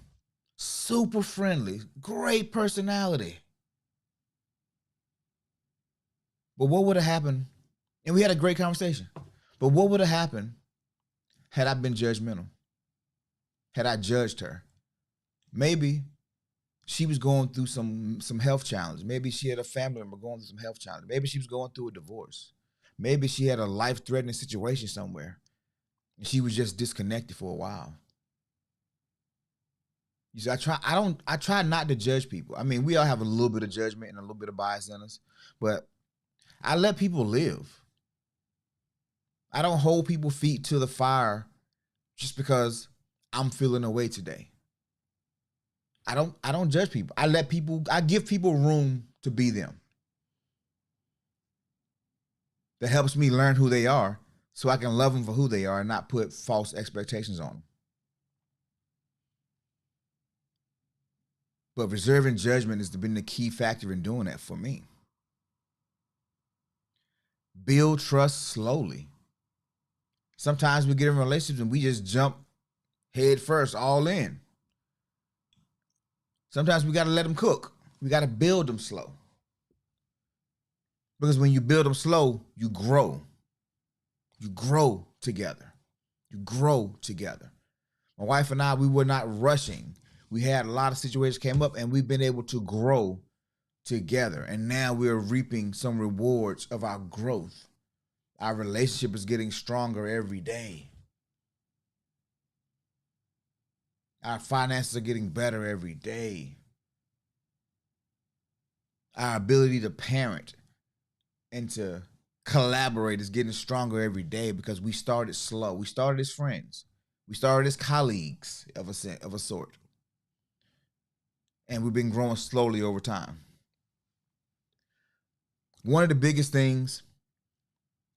Super friendly, great personality. But what would have happened? And we had a great conversation. But what would have happened had I been judgmental? Had I judged her? Maybe she was going through some health challenge. Maybe she had a family member going through some health challenge. Maybe she was going through a divorce. Maybe she had a life-threatening situation somewhere. And she was just disconnected for a while. You see, I try not to judge people. I mean, we all have a little bit of judgment and a little bit of bias in us, but I let people live. I don't hold people's feet to the fire just because I'm feeling a way today. I don't judge people. I give people room to be them. That helps me learn who they are so I can love them for who they are and not put false expectations on them. But reserving judgment has been the key factor in doing that for me. Build trust slowly. Sometimes we get in relationships and we just jump head first, all in. Sometimes we got to let them cook. We got to build them slow. Because when you build them slow, you grow. You grow together. You grow together. My wife and I, we were not rushing. We had a lot of situations came up and we've been able to grow together. And now we're reaping some rewards of our growth. Our relationship is getting stronger every day. Our finances are getting better every day. Our ability to parent and to collaborate is getting stronger every day because we started slow. We started as friends. We started as colleagues of a sort. And we've been growing slowly over time. One of the biggest things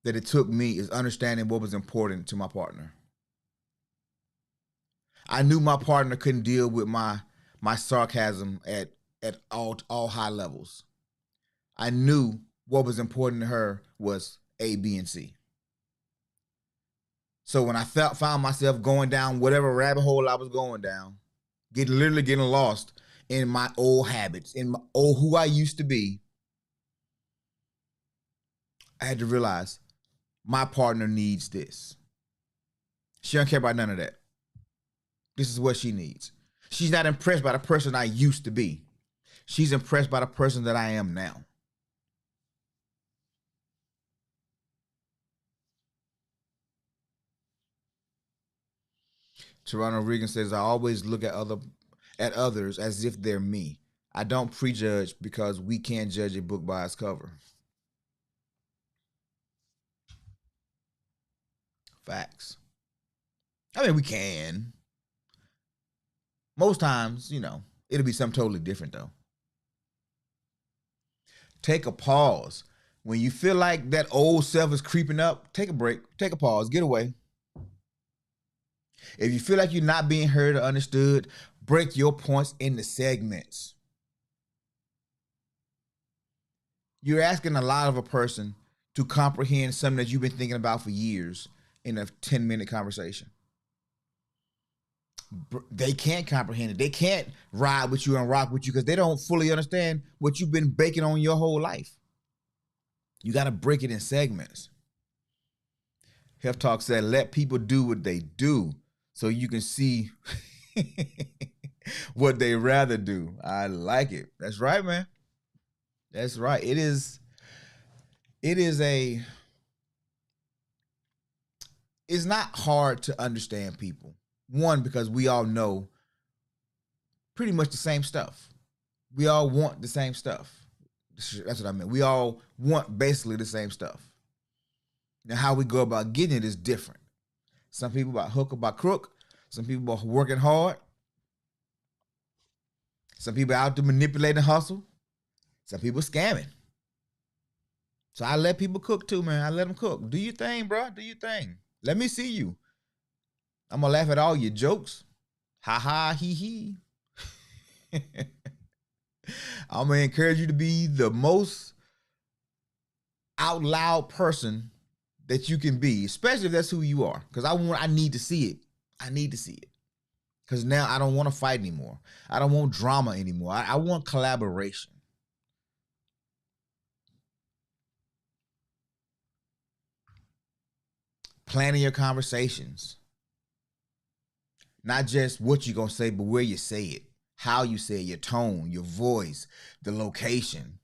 that it took me is understanding what was important to my partner. I knew my partner couldn't deal with my sarcasm at all high levels. I knew what was important to her was A, B, and C. So when I found myself going down whatever rabbit hole I was going down, literally getting lost in my old habits, in who I used to be, I had to realize my partner needs this. She don't care about none of that. This is what she needs. She's not impressed by the person I used to be. She's impressed by the person that I am now. Toronto Regan says, I always look at others as if they're me. I don't prejudge because we can't judge a book by its cover. Facts. I mean, we can. Most times, it'll be something totally different though. Take a pause. When you feel like that old self is creeping up, take a break, take a pause, get away. If you feel like you're not being heard or understood, break your points into segments. You're asking a lot of a person to comprehend something that you've been thinking about for years in a 10-minute conversation. They can't comprehend it. They can't ride with you and rock with you because they don't fully understand what you've been baking on your whole life. You got to break it in segments. Health Talk said, let people do what they do so you can see what they rather do. I like it. That's right, man. That's right. It is a, it's not hard to understand people. One, because we all know pretty much the same stuff. We all want the same stuff. That's what I meant. We all want basically the same stuff. Now, how we go about getting it is different. Some people by hook or by crook. Some people are working hard. Some people out to manipulate and hustle. Some people scamming. So I let people cook too, man. I let them cook. Do your thing, bro. Do your thing. Let me see you. I'm going to laugh at all your jokes. Ha ha, he he. I'm going to encourage you to be the most out loud person that you can be, especially if that's who you are. Because I need to see it. I need to see it. Because now I don't want to fight anymore. I don't want drama anymore. I want collaboration. Planning your conversations. Not just what you're going to say, but where you say it, how you say it, your tone, your voice, the location.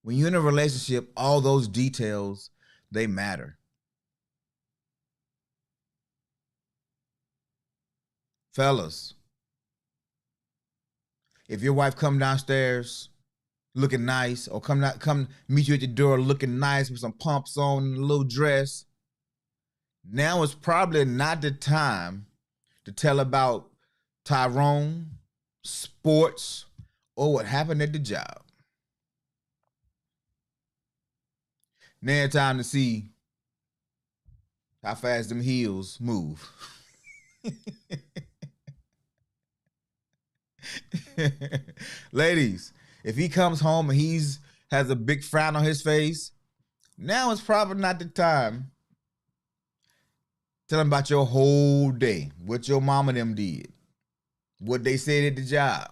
When you're in a relationship, all those details, they matter. Fellas, if your wife come downstairs looking nice, or come meet you at the door looking nice with some pumps on and a little dress, now is probably not the time to tell about Tyrone, sports, or what happened at the job. Now it's time to see how fast them heels move. Ladies, if he comes home and has a big frown on his face, now it's probably not the time. Tell him about your whole day, what your mama and them did, what they said at the job.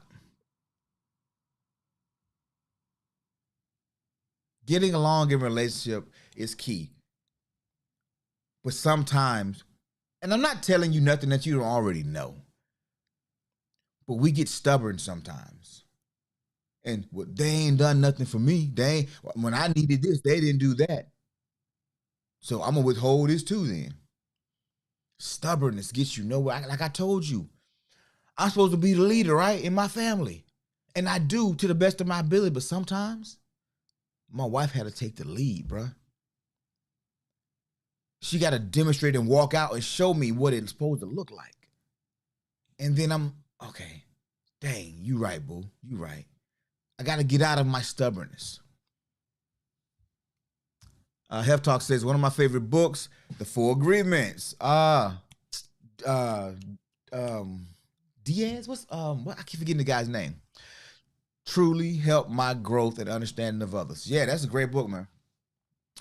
Getting along in a relationship is key. But sometimes, and I'm not telling you nothing that you don't already know, but we get stubborn sometimes. And they ain't done nothing for me. When I needed this, they didn't do that. So I'm going to withhold this too then. Stubbornness gets you nowhere. Like I told you, I'm supposed to be the leader, right, in my family. And I do to the best of my ability. But sometimes my wife had to take the lead, bruh. She got to demonstrate and walk out and show me what it's supposed to look like. And then okay, dang, you right, boo. You right. I got to get out of my stubbornness. Health Talk says, one of my favorite books, The Four Agreements. Diaz, what? I keep forgetting the guy's name. Truly helped my growth and understanding of others. Yeah, that's a great book, man.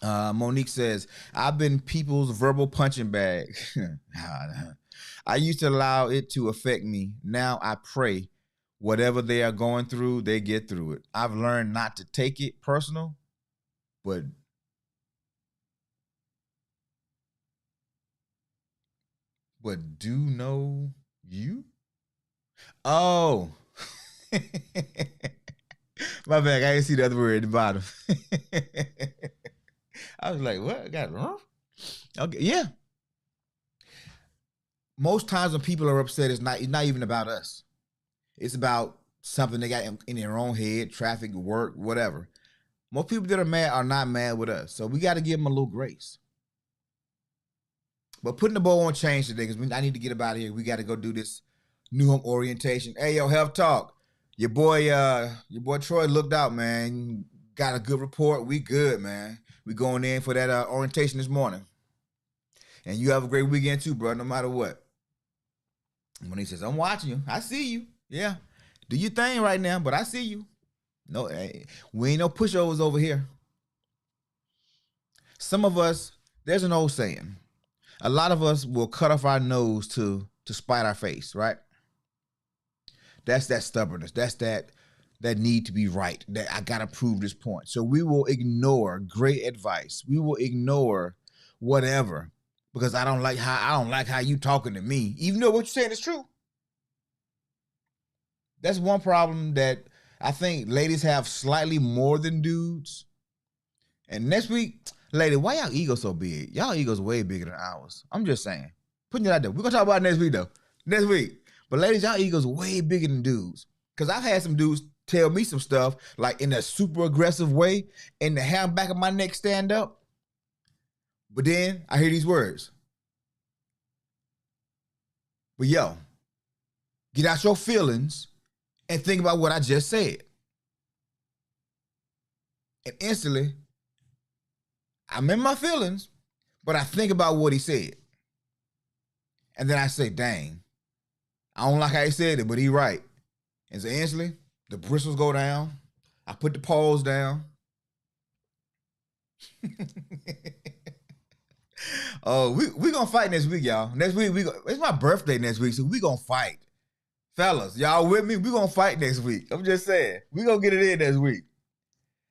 Monique says, I've been people's verbal punching bag. I used to allow it to affect me. Now I pray whatever they are going through, they get through it. I've learned not to take it personal, but do know you? Oh. My bad, I didn't see the other word at the bottom. I was like, what? I got it wrong? Okay, yeah. Most times when people are upset, it's not even about us. It's about something they got in their own head, traffic, work, whatever. Most people that are mad are not mad with us. So we got to give them a little grace. But putting the bow on change today, because I need to get up out of here. We got to go do this new home orientation. Hey, yo, Health Talk. Your boy Troy looked out, man. Got a good report. We good, man. We going in for that orientation this morning. And you have a great weekend too, bro, no matter what. When he says, I'm watching you. I see you. Yeah. Do your thing right now, but I see you. No, we ain't no pushovers over here. Some of us, there's an old saying. A lot of us will cut off our nose to spite our face, right? That's that stubbornness. That's that need to be right. That I gotta prove this point. So we will ignore great advice. We will ignore whatever, because I don't like how you talking to me, even though what you're saying is true. That's one problem that I think ladies have slightly more than dudes. And next week, lady, why y'all ego so big? Y'all ego's way bigger than ours. I'm just saying. Putting it out there. We're gonna talk about it next week though. Next week. But ladies, y'all ego's way bigger than dudes. Cause I've had some dudes tell me some stuff like in a super aggressive way and the hair back of my neck stand up. But then I hear these words. But yo, get out your feelings and think about what I just said. And instantly, I'm in my feelings, but I think about what he said. And then I say, dang, I don't like how he said it, but he right. And so instantly, the bristles go down. I put the paws down. Oh, we gonna fight next week, y'all. Next week, it's my birthday next week, so we gonna fight. Fellas, y'all with me? We gonna fight next week. I'm just saying. We gonna get it in next week.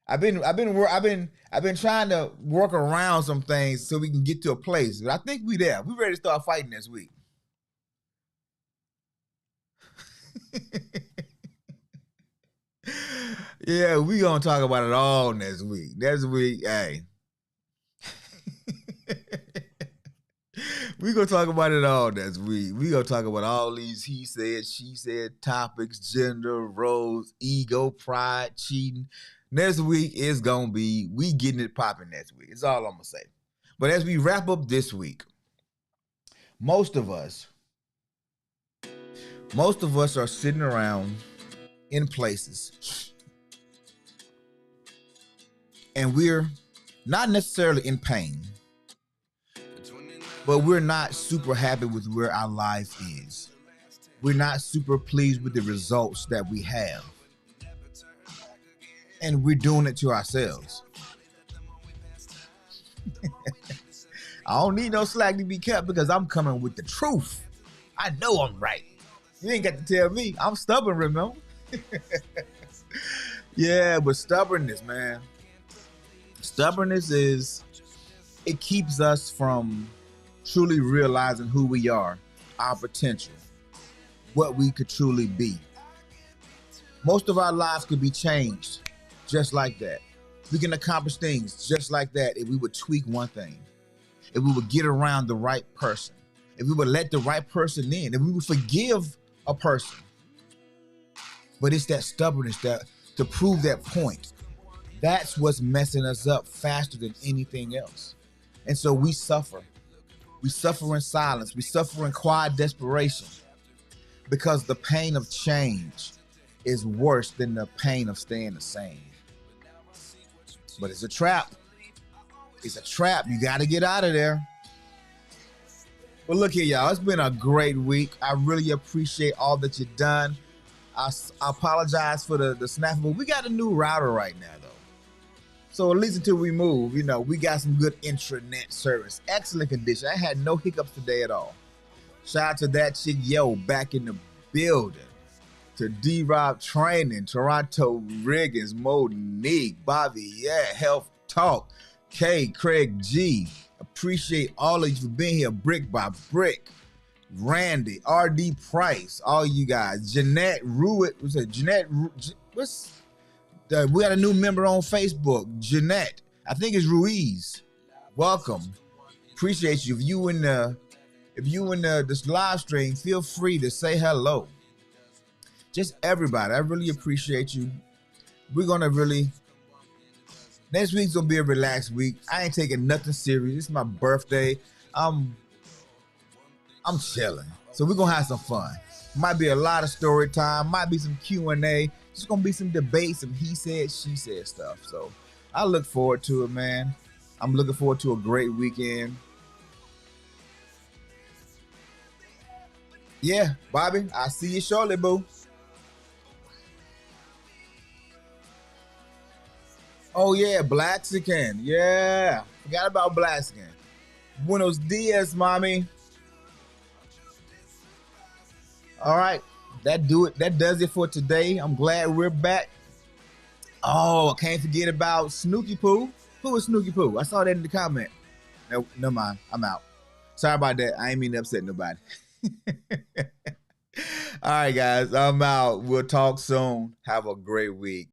I've been trying to work around some things so we can get to a place. But I think we there. We ready to start fighting next week. Yeah, we gonna talk about it all next week. Next week, hey. We gonna talk about it all next week. We gonna talk about all these he said, she said topics, gender, roles, ego, pride, cheating. Next week is gonna be, we getting it popping next week. It's all I'm gonna say. But as we wrap up this week, most of us are sitting around in places and we're not necessarily in pain, but we're not super happy with where our life is. We're not super pleased with the results that we have. And we're doing it to ourselves. I don't need no slack to be kept because I'm coming with the truth. I know I'm right. You ain't got to tell me. I'm stubborn, remember? Yeah, but stubbornness, man. Stubbornness it keeps us from truly realizing who we are, our potential, what we could truly be. Most of our lives could be changed just like that. We can accomplish things just like that if we would tweak one thing, if we would get around the right person, if we would let the right person in, if we would forgive a person. But it's that stubbornness that to prove that point. That's what's messing us up faster than anything else. And so we suffer. We suffer in silence. We suffer in quiet desperation because the pain of change is worse than the pain of staying the same. But it's a trap. It's a trap. You got to get out of there. Well, look here, y'all. It's been a great week. I really appreciate all that you've done. I apologize for the snap, but we got a new router right now, though. So at least until we move, we got some good intranet service. Excellent condition. I had no hiccups today at all. Shout out to that chick, yo, back in the building. To D-Rob Training, Toronto Riggins, Monique, Bobby, yeah, Health Talk, K, Craig G. Appreciate all of you for being here, brick by brick. Randy, RD Price, all you guys. Jeanette Ruitt, what's that? Jeanette, we got a new member on Facebook, Jeanette. I think it's Ruiz. Welcome. Appreciate you. If you in this live stream, feel free to say hello. Just everybody. I really appreciate you. We're gonna next week's gonna be a relaxed week. I ain't taking nothing serious. It's my birthday. I'm chilling. So we're gonna have some fun. Might be a lot of story time, might be some Q&A. It's gonna be some debate, some he said, she said stuff. So I look forward to it, man. I'm looking forward to a great weekend. Yeah, Bobby, I'll see you shortly, boo. Oh yeah, Blaxican. Yeah, forgot about Blaxican. Buenos dias, mommy. All right, that does it for today. I'm glad we're back. Oh, I can't forget about Snooky Poo. Who is Snooky Poo? I saw that in the comment. No, no mind. I'm out. Sorry about that. I ain't mean to upset nobody. All right, guys. I'm out. We'll talk soon. Have a great week.